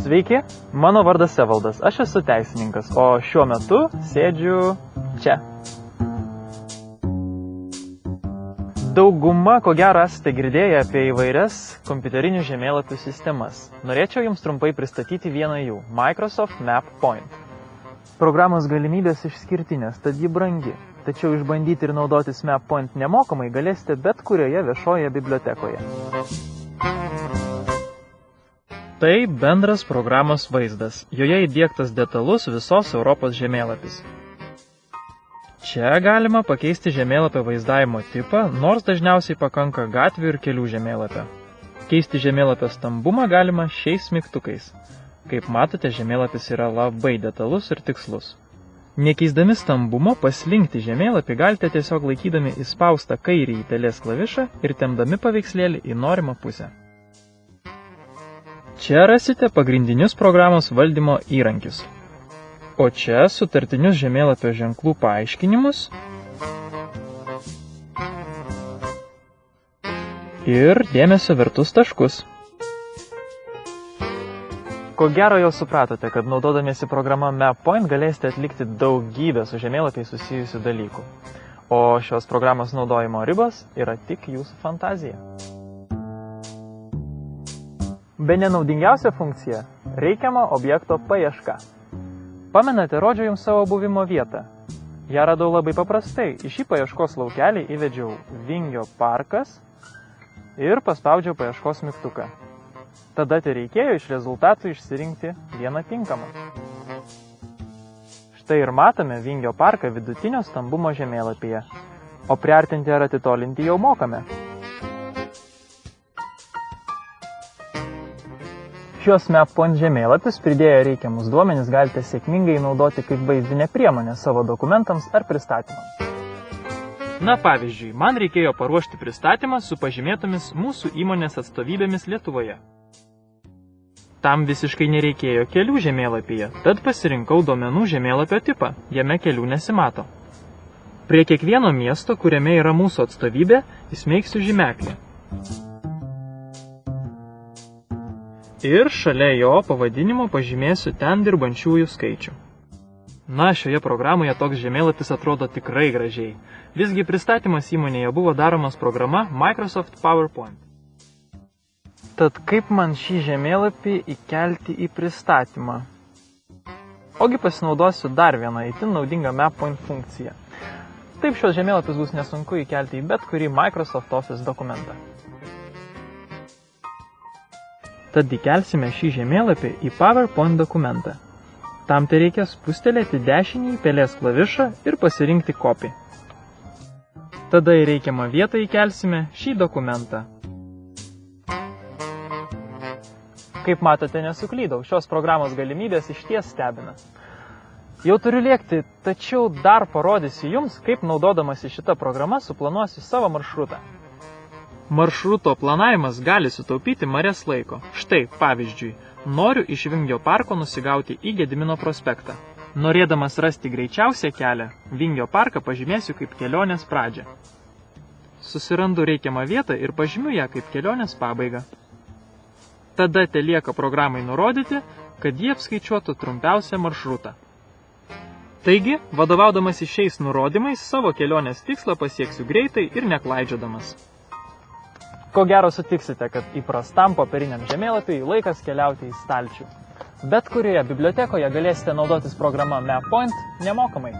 Sveiki, mano vardas Evaldas, aš esu teisininkas, o šiuo metu sėdžiu čia. Dauguma, ko gero, esate girdėję apie įvairias kompiuterinių žemėlapių sistemas. Norėčiau jums trumpai pristatyti vieną jų – Microsoft MapPoint. Programos galimybės išskirtinės, tad ji brangi. Tačiau išbandyti ir naudotis MapPoint nemokamai galėsite bet kurioje viešoje bibliotekoje. Tai bendras programos vaizdas. Joje įdiegtas detalus visos Europos žemėlapis. Čia galima pakeisti žemėlapio vaizdavimo tipą, nors dažniausiai pakanka gatvių ir kelių žemėlapio. Keisti žemėlapio stambumą galima šiais mygtukais. Kaip matote, žemėlapis yra labai detalus ir tikslus. Nekeisdami stambumo, paslinkti žemėlapį galite tiesiog laikydami įspaustą kairįjį pelės klavišą ir tempdami paveikslėlį į norimą pusę. Čia rasite pagrindinius programos valdymo įrankius. O čia sutartinius žemėlapio ženklų paaiškinimus ir dėmesio vertus taškus. Ko gero jau supratote, kad naudodamiesi programa MapPoint galėsite atlikti daugybę su žemėlapiai susijusių dalykų. O šios programos naudojimo ribos yra tik jūsų fantazija. Bene naudingiausia funkcija – reikiamo objekto paieška. Pamenate, rodžiau jums savo buvimo vietą. Ja radau labai paprastai. Į šį paieškos laukelį įvedžiau Vingio parkas ir paspaudžiau paieškos mygtuką. Tada tereikėjo iš rezultatų išsirinkti vieną tinkamą. Štai ir matome Vingio parką vidutinio stambumo žemėlapyje, o priartinti ar atitolinti jau mokame. Šios MapPoint žemėlapius pridėję reikiamus duomenis galite sėkmingai naudoti kaip vaizdinę priemonę savo dokumentams ar pristatymams. Na pavyzdžiui, man reikėjo paruošti pristatymą su pažymėtomis mūsų įmonės atstovybėmis Lietuvoje. Tam visiškai nereikėjo kelių žemėlapyje, tad pasirinkau duomenų žemėlapio tipą, jame kelių nesimato. Prie kiekvieno miesto, kuriame yra mūsų atstovybė, įsmeigsiu žymeklį. Ir šalia jo pavadinimo pažymėsiu ten dirbančiųjų skaičių. Na, šioje programoje toks žemėlapis atrodo tikrai gražiai. Visgi pristatymas įmonėje buvo daromas programa Microsoft PowerPoint. Tad kaip man šį žemėlapį įkelti į pristatymą? Ogi pasinaudosiu dar vieną itin naudingą MapPoint funkciją. Taip šios žemėlapis bus nesunku įkelti į bet kurį Microsoft Office dokumentą. Tad įkelsime šį žemėlapį į PowerPoint dokumentą. Tam tai reikia spustelėti dešinįjį pelės klavišą ir pasirinkti Copy. Tada į reikiamą vietą įkelsime šį dokumentą. Kaip matote, nesuklydau, šios programos galimybės išties stebina. Jau turiu lėkti, tačiau dar parodysiu jums, kaip naudodamasi šitą programą suplanuosiu savo maršrutą. Maršruto planavimas gali sutaupyti marias laiko. Štai, pavyzdžiui, noriu iš Vingio parko nusigauti į Gedimino prospektą. Norėdamas rasti greičiausią kelią, Vingio parką pažymėsiu kaip kelionės pradžią. Susirandu reikiamą vietą ir pažymiu ją kaip kelionės pabaigą. Tada telieka programai nurodyti, kad jie apskaičiuotų trumpiausią maršrutą. Taigi, vadovaudamas šiais nurodymais, savo kelionės tikslą pasieksiu greitai ir neklaidžiodamas. Ko gero sutiksite, kad įprastam popieriniam žemėlapiui laikas keliauti į stalčių. Bet kurioje bibliotekoje galėsite naudotis programa MapPoint nemokamai.